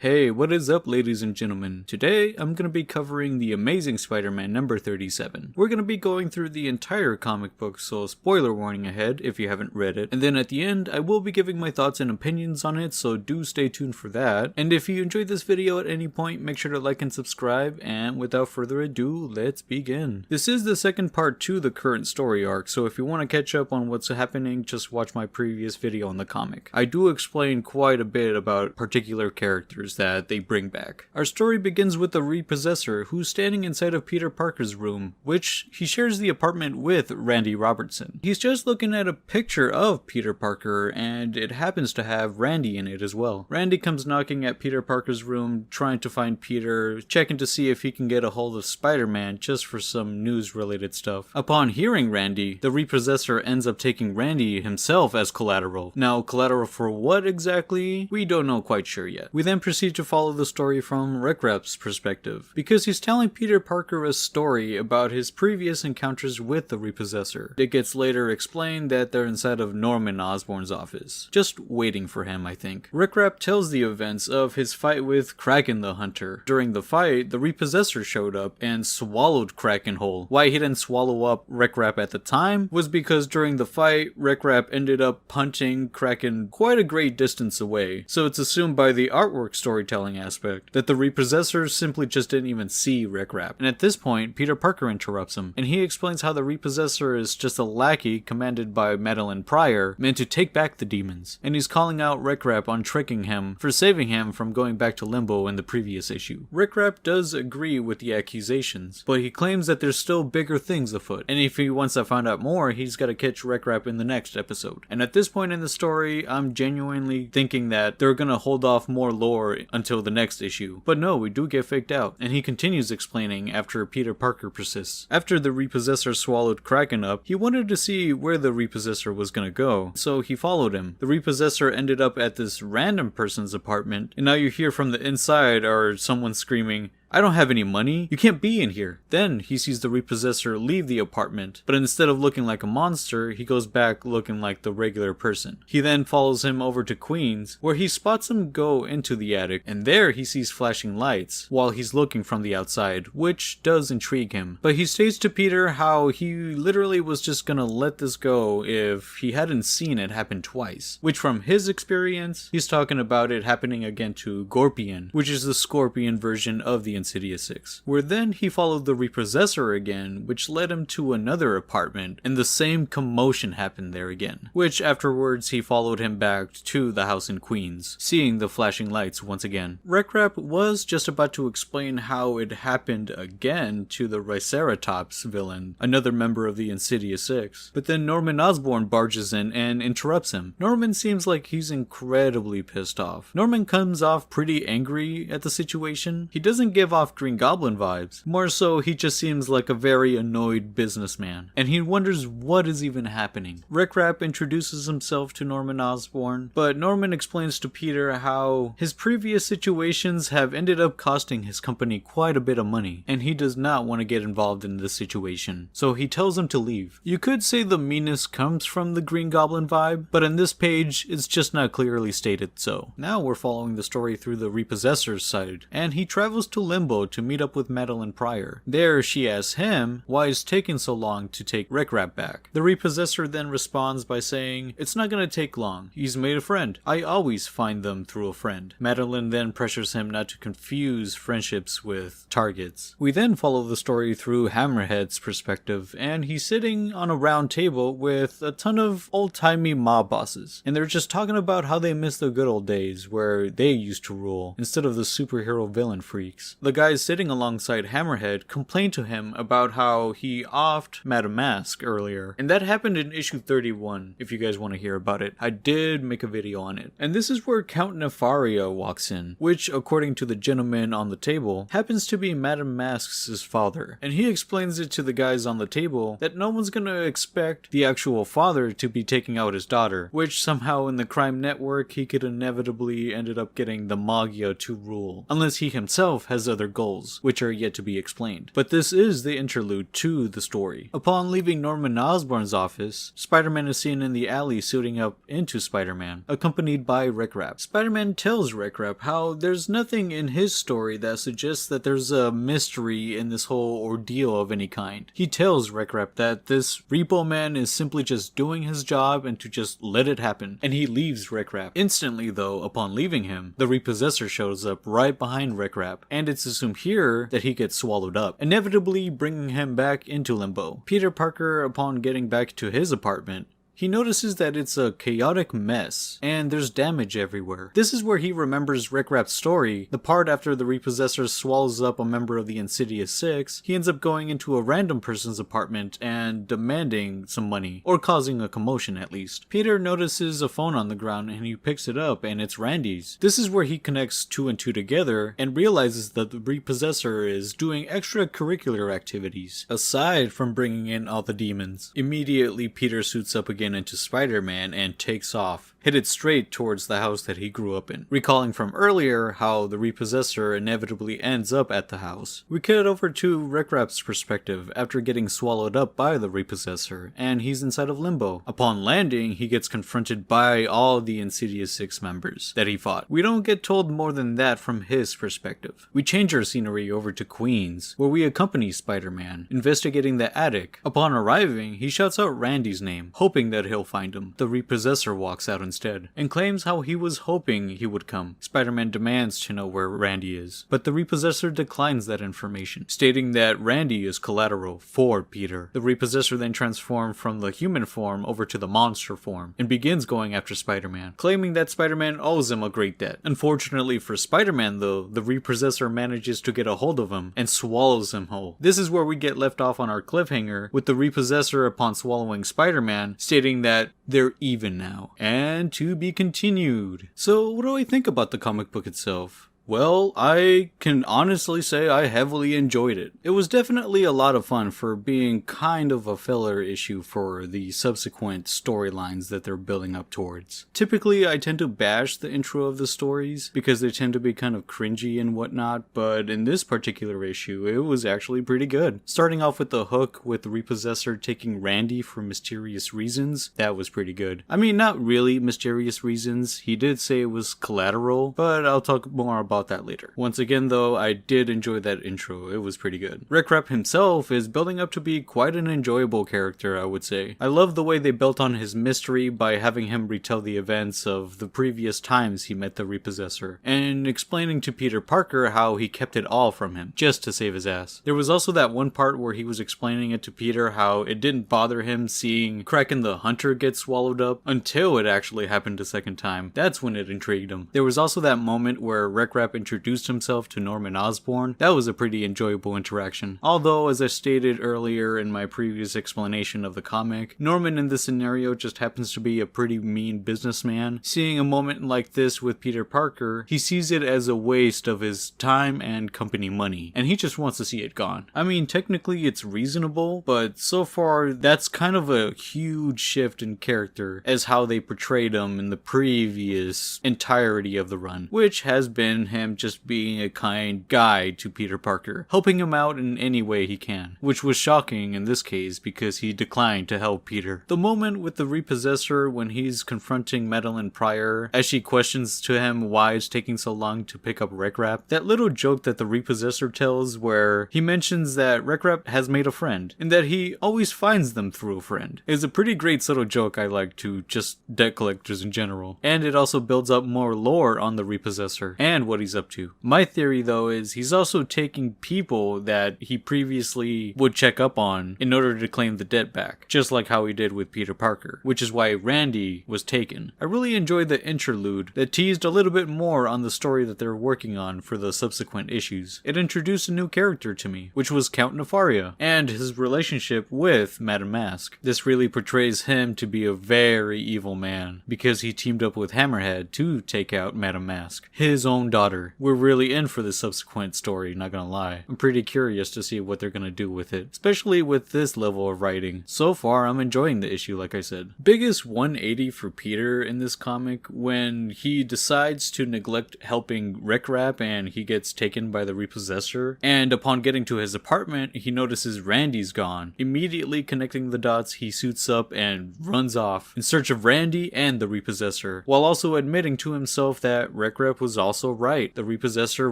Hey, what is up ladies and gentlemen? Today I'm going to be covering The Amazing Spider-Man number 37. We're going to be going through the entire comic book, so spoiler warning ahead if you haven't read it. And then at the end I will be giving my thoughts and opinions on it, so do stay tuned for that. And if you enjoyed this video at any point, make sure to like and subscribe, and without further ado, let's begin. This is the second part to the current story arc, so if you want to catch up on what's happening, just watch my previous video on the comic. I do explain quite a bit about particular characters that they bring back. Our story begins with the Repossessor, who's standing inside of Peter Parker's room, which he shares the apartment with Randy Robertson. He's just looking at a picture of Peter Parker, and it happens to have Randy in it as well. Randy comes knocking at Peter Parker's room, trying to find Peter, checking to see if he can get a hold of Spider-Man just for some news-related stuff. Upon hearing Randy, the Repossessor ends up taking Randy himself as collateral. Now, collateral for what exactly? We don't know quite sure yet. We then proceed to follow the story from Rek-Rap's perspective, because he's telling Peter Parker a story about his previous encounters with the Repossessor. It gets later explained that they're inside of Norman Osborn's office, just waiting for him, I think. Rek-Rap tells the events of his fight with Kraken the Hunter. During the fight, the Repossessor showed up and swallowed Kraken whole. Why he didn't swallow up Rek-Rap at the time was because during the fight, Rek-Rap ended up punching Kraken quite a great distance away, so it's assumed by the artwork storytelling aspect that the Repossessor simply just didn't even see Rek-Rap. And at this point, Peter Parker interrupts him, and he explains how the Repossessor is just a lackey commanded by Madeline Pryor, meant to take back the demons, and he's calling out Rek-Rap on tricking him for saving him from going back to Limbo in the previous issue. Rek-Rap does agree with the accusations, but he claims that there's still bigger things afoot, and if he wants to find out more, he's got to catch Rek-Rap in the next episode. And at this point in the story, I'm genuinely thinking that they're gonna hold off more lore until the next issue. But no, we do get faked out, and he continues explaining after Peter Parker persists. After the Repossessor swallowed Kraken up, he wanted to see where the Repossessor was gonna go, so he followed him. The Repossessor ended up at this random person's apartment, and now you hear from the inside are someone screaming, "I don't have any money. You can't be in here." Then he sees the Repossessor leave the apartment, but instead of looking like a monster, he goes back looking like the regular person. He then follows him over to Queens, where he spots him go into the attic, and there he sees flashing lights while he's looking from the outside, which does intrigue him. But he states to Peter how he literally was just gonna let this go if he hadn't seen it happen twice, which from his experience, he's talking about it happening again to Gorpion, which is the Scorpion version of the Insidious 6, where then he followed the Repossessor again, which led him to another apartment, and the same commotion happened there again, which afterwards he followed him back to the house in Queens, seeing the flashing lights once again. Rek-Rap was just about to explain how it happened again to the Triceratops villain, another member of the Insidious 6, but then Norman Osborn barges in and interrupts him. Norman seems like he's incredibly pissed off. Norman comes off pretty angry at the situation. He doesn't give off Green Goblin vibes. More so, he just seems like a very annoyed businessman, and he wonders what is even happening. Rek-Rap introduces himself to Norman Osborn, but Norman explains to Peter how his previous situations have ended up costing his company quite a bit of money, and he does not want to get involved in this situation, so he tells him to leave. You could say the meanness comes from the Green Goblin vibe, but in this page, it's just not clearly stated so. Now we're following the story through the Repossessor's side, and he travels to Limbo to meet up with Madeline Pryor. There, she asks him why it's taking so long to take Rek-Rap back. The Repossessor then responds by saying, "It's not gonna take long. He's made a friend. I always find them through a friend." Madeline then pressures him not to confuse friendships with targets. We then follow the story through Hammerhead's perspective, and he's sitting on a round table with a ton of old-timey mob bosses, and they're just talking about how they miss the good old days where they used to rule, instead of the superhero villain freaks. The guys sitting alongside Hammerhead complained to him about how he offed Madame Mask earlier, and that happened in issue 31, if you guys want to hear about it. I did make a video on it. And this is where Count Nefaria walks in, which, according to the gentleman on the table, happens to be Madame Mask's father. And he explains it to the guys on the table that no one's gonna expect the actual father to be taking out his daughter, which somehow in the crime network he could inevitably ended up getting the Magia to rule, unless he himself has a other goals, which are yet to be explained. But this is the interlude to the story. Upon leaving Norman Osborn's office, Spider-Man is seen in the alley suiting up into Spider-Man, accompanied by Rek-Rap. Spider-Man tells Rek-Rap how there's nothing in his story that suggests that there's a mystery in this whole ordeal of any kind. He tells Rek-Rap that this Repo Man is simply just doing his job and to just let it happen, and he leaves Rek-Rap. Instantly though, upon leaving him, the Repossessor shows up right behind Rek-Rap, and it's assumed here that he gets swallowed up, inevitably bringing him back into Limbo. Peter Parker, upon getting back to his apartment, he notices that it's a chaotic mess, and there's damage everywhere. This is where he remembers Rek-Rap's story, the part after the Repossessor swallows up a member of the Insidious Six. He ends up going into a random person's apartment and demanding some money, or causing a commotion at least. Peter notices a phone on the ground and he picks it up, and it's Randy's. This is where he connects 2 and 2 together and realizes that the Repossessor is doing extracurricular activities, aside from bringing in all the demons. Immediately, Peter suits up again into Spider-Man and takes off, headed straight towards the house that he grew up in, recalling from earlier how the Repossessor inevitably ends up at the house. We cut over to Rek-Rap's perspective after getting swallowed up by the Repossessor, and he's inside of Limbo. Upon landing, he gets confronted by all the Insidious Six members that he fought. We don't get told more than that from his perspective. We change our scenery over to Queens, where we accompany Spider-Man, investigating the attic. Upon arriving, he shouts out Randy's name, hoping that he'll find him. The Repossessor walks out instead, and claims how he was hoping he would come. Spider-Man demands to know where Randy is, but the Repossessor declines that information, stating that Randy is collateral for Peter. The Repossessor then transforms from the human form over to the monster form, and begins going after Spider-Man, claiming that Spider-Man owes him a great debt. Unfortunately for Spider-Man though, the Repossessor manages to get a hold of him, and swallows him whole. This is where we get left off on our cliffhanger, with the Repossessor upon swallowing Spider-Man, stating that they're even now, and to be continued. So what do I think about the comic book itself? Well, I can honestly say I heavily enjoyed it. It was definitely a lot of fun for being kind of a filler issue for the subsequent storylines that they're building up towards. Typically, I tend to bash the intro of the stories because they tend to be kind of cringy and whatnot, but in this particular issue, it was actually pretty good. Starting off with the hook with the Repossessor taking Randy for mysterious reasons, that was pretty good. I mean, not really mysterious reasons. He did say it was collateral, but I'll talk more about that later. Once again though, I did enjoy that intro. It was pretty good. Rek-Rap himself is building up to be quite an enjoyable character, I would say. I love the way they built on his mystery by having him retell the events of the previous times he met the Repossessor, and explaining to Peter Parker how he kept it all from him, just to save his ass. There was also that one part where he was explaining it to Peter how it didn't bother him seeing Kraken the Hunter get swallowed up until it actually happened a second time. That's when it intrigued him. There was also that moment where Rek-Rap introduced himself to Norman Osborn. That was a pretty enjoyable interaction. Although, as I stated earlier in my previous explanation of the comic, Norman in this scenario just happens to be a pretty mean businessman. Seeing a moment like this with Peter Parker, he sees it as a waste of his time and company money, and he just wants to see it gone. I mean, technically it's reasonable, but so far that's kind of a huge shift in character as how they portrayed him in the previous entirety of the run, which has been him just being a kind guy to Peter Parker, helping him out in any way he can, which was shocking in this case because he declined to help Peter. The moment with the Repossessor when he's confronting Madeline Pryor as she questions to him why it's taking so long to pick up Rek-Rap, that little joke that the Repossessor tells where he mentions that Rek-Rap has made a friend and that he always finds them through a friend is a pretty great subtle joke I like to just debt collectors in general, and it also builds up more lore on the Repossessor and what he's up to. My theory though is he's also taking people that he previously would check up on in order to claim the debt back, just like how he did with Peter Parker, which is why Randy was taken. I really enjoyed the interlude that teased a little bit more on the story that they're working on for the subsequent issues. It introduced a new character to me, which was Count Nefaria, and his relationship with Madame Mask. This really portrays him to be a very evil man, because he teamed up with Hammerhead to take out Madame Mask, his own daughter daughter. We're really in for the subsequent story, not gonna lie. I'm pretty curious to see what they're gonna do with it, especially with this level of writing. So far, I'm enjoying the issue, like I said. Biggest 180 for Peter in this comic when he decides to neglect helping Rek-Rap and he gets taken by the repossessor, and upon getting to his apartment, he notices Randy's gone. Immediately connecting the dots, he suits up and runs off in search of Randy and the repossessor, while also admitting to himself that Rek-Rap was also right. The repossessor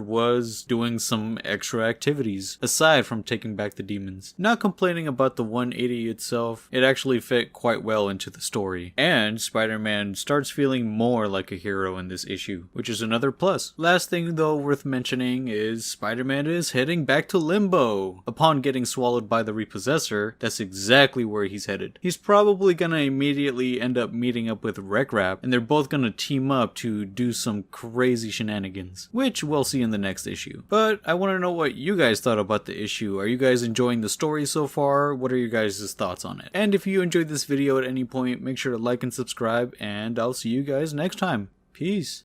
was doing some extra activities aside from taking back the demons. Not complaining about the 180 itself, it actually fit quite well into the story. And Spider-Man starts feeling more like a hero in this issue, which is another plus. Last thing though worth mentioning is Spider-Man is heading back to Limbo. Upon getting swallowed by the repossessor, that's exactly where he's headed. He's probably gonna immediately end up meeting up with Rek-Rap, and they're both gonna team up to do some crazy shenanigans, which we'll see in the next issue. But I want to know what you guys thought about the issue. Are you guys enjoying the story so far? What are your guys' thoughts on it? And if you enjoyed this video at any point, make sure to like and subscribe, and I'll see you guys next time. Peace.